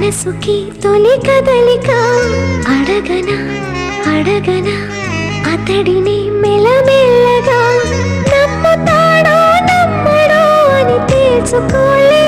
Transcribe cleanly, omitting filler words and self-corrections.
మనసుకి తొలి కదలిక అడగనా అడగనా అతడిని మెల్లమెల్లగా నమ్ముతాడో నమ్మడో అని తెలుసుకోలే